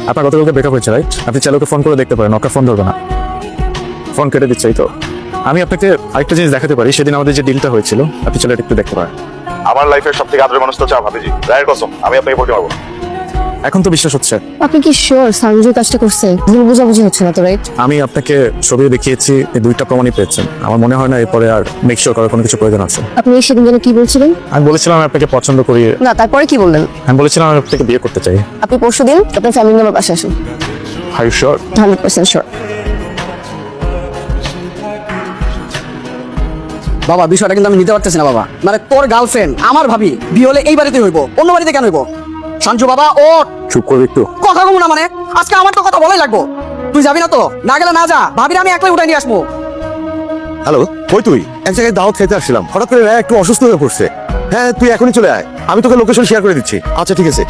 আপনার গতকালকে ব্রেকআপ হয়েছে রাইট? আপনি চাইলে ওকে ফোন করে দেখতে পারেন, ওকে ফোন ধরবে না, ফোন কেটে দিচ্ছে। এই তো আমি আপনাকে আরেকটা জিনিস দেখাতে পারি, সেদিন আমাদের যে ডিলটা হয়েছিল, আপনি চাইলে একটু দেখতে পারেন। আমার লাইফের সব থেকে আদরের মানুষ তো চা ভাবিজি, রায়ের কসম আমি আপনাকে বলতে পারবো না। এখন তো বিশ্বাস হচ্ছে? আপনি কি শিওর সঞ্জু কাজটা করছে? ভুল বোঝাবুঝি হচ্ছে না তো রাইট? আমি আপনাকে ছবি দেখিয়েছি, এই দুইটা প্রমাণই পেয়েছেন। আমার মনে হয় না এরপরে আর মেক শিওর করার কোনো কিছু প্রয়োজন আছে। আপনি সেদিন যেন কি বলছিলেন? আমি বলেছিলাম আমি আপনাকে পছন্দ করি। না, তারপরে কি বললেন? আমি বলেছিলাম আমি আপনাকে বিয়ে করতে চাই। আপনি পরশুদিন আপনার ফ্যামিলি মেম্বার বাসায় আসুন। Are you sure? 100% শিওর। বাবা বিষয়টা কিন্তু আমি নিতে পারতেছি না বাবা। মানে তোর গার্লফ্রেন্ড আমার ভাবি, বিয়ে হলে এই বাড়িতে হইব, অন্য বাড়িতে কেন হইব? সঞ্জু বাবা ও চুপ করবে একটু? কথা কমু না, মানে আজকে আমার তো কথা বলাই লাগবো। তুই যাবি না তো? না গেলে না যা, ভাবির আমি একলাই উঠাই নিয়ে আসবো। হ্যালো, কই তুই? এক জায়গায় দাওয়াত খেতে আসছিলাম, হঠাৎ করে রায় একটু অসুস্থ হয়ে পড়ছে। হ্যাঁ তুই এখনই চলে আয়, আমি তোকে লোকেশন শেয়ার করে দিচ্ছি। আচ্ছা ঠিক আছে।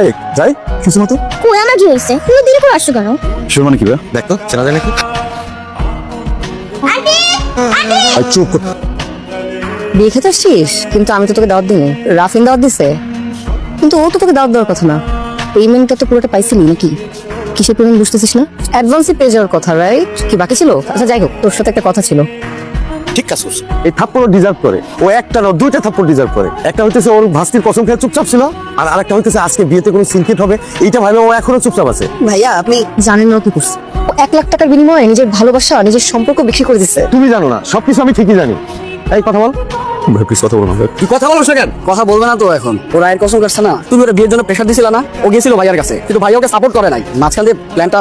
এই যাই কিছু মতো। কই আমার কি হয়েছে? তুমি দেরি করে আসছো কেন? শিওর মানে কি বে? দেখ তো চেনা যায় নাকি। আন্টি আন্টি আর চুপ কর। বিয়ে খেতে আসছিস? কিন্তু আমি তো তোকে দাওয়াত দিইনি। রাফিন দাওয়াত দিছে, কিন্তু ও তো তোকে দাওয়াত দেওয়ার কথা না। পেমেন্টটা তো পুরোটা পাইছিলি নাকি? কিসের পেমেন্ট বুঝতেছিস না? অ্যাডভান্সই পে যাওয়ার কথা রাইট? কি বাকি ছিল? আচ্ছা যাই হোক, তোর সাথে একটা কথা ছিল। ঠিক কাজ করছে। এই থাপ্পড় ডিজার্ভ করে। ও একটা না দুইটা থাপ্পড় ডিজার্ভ করে। একটা হইতেছে ওর ভাস্তির কসম খেয়ে চুপচাপ ছিল, আর আরেকটা হইতেছে আজকে বিয়েতে কোনো সিনকেট হবে এইটা ভাবে ও এখনো চুপচাপ আছে। ভাইয়া আপনি জানেন না ও কি করছে? ও 1 লাখ টাকার বিনিময়ে নিজের ভালোবাসা, নিজের সম্পর্ক বিক্রি করে দিচ্ছে। তুমি জানো না, সবকিছু আমি ঠিকই জানি। এই কথা বল। ভাই প্লিজ কথা বলুন। তুই কথা বলো কেন? কথা বলবে না তো এখন? ও রায়ের কসম কাটছে না? তুমি ওরা বিয়ের জন্য প্রেশার দিছিল না? ও গেছিল ভাইয়ার কাছে, কিন্তু ভাই ওকে সাপোর্ট করে নাই। মাঝখান দিয়ে প্ল্যানটা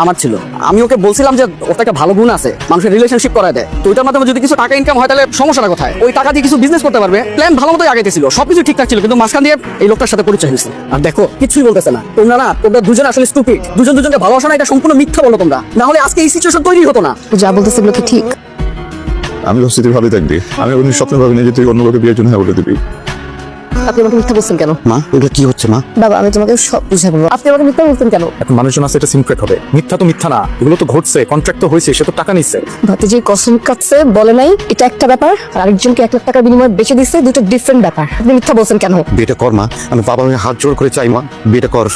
আমার ছিল। আমি ওকে বলছিলাম যে ওর একটা ভালো গুণ আছে, মানুষের রিলেশনশিপ করায় দেয়। তো ওইটার মাধ্যমে যদি কিছু টাকা ইনকাম হয় তাহলে সমস্যাটা কোথায়? ওই টাকা দিয়ে কিছু বিজনেস করতে পারবে। প্ল্যান ভালো মতোই আগাইতেছিল, সবকিছু ঠিকঠাক ছিল, কিন্তু মাঝখান দিয়ে এই লোকটার সাথে পরিচয় হয়েছে। আর দেখো কিছুই বলতেছে না। তোমরা না, তোমরা দুজন আসলে স্টুপিড। দুজনকে ভালোবাসা না, এটা সম্পূর্ণ মিথ্যা বলো তোমরা। না হলে আজকে এই সিচুয়েশন তৈরি হতো না। ও যা বলতেছে এগুলো কি ঠিক? আমি ভাবছি তুই ভাবি থাকবি, আমি ওই স্বপ্ন ভাবিনি যে তুই অন্য লোকে বিয়ের জন্য হ্যাঁ বলে দিবি। আপনি আমাকে মিথ্যা বলছেন কেন? মা এগুলো কি হচ্ছে মা? বাবা আমি তোমাকে সব বুঝাবো। আপনি আমাকে মিথ্যা বলছেন কেন? এখন মানুষজন আছে এটা সিনক্রেট হবে। মিথ্যা তো মিথ্যা না, এগুলো তো ঘটছে, কন্ট্রাক্ট তো হয়েছে, সে তো টাকা নিচ্ছে। ভাতিজি কসম কাটছে বলে নাই এটা একটা ব্যাপার, আর আরেকজনকে 1 লাখ টাকার বিনিময়ে বেচে দিচ্ছে, দুটো ডিফারেন্ট ব্যাপার। আপনি মিথ্যা বলছেন কেন? বিয়েটা কর মা, আমি বাবা মায়ের হাত জোর করে চাই মা, বিয়েটা কর।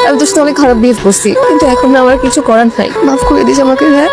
আমি তো সাথে অনেক খারাপ বিহেভ করছি, কিন্তু এখন না আমার কিছু করার নাই। মাফ করে দিস আমাকে। হ্যাঁ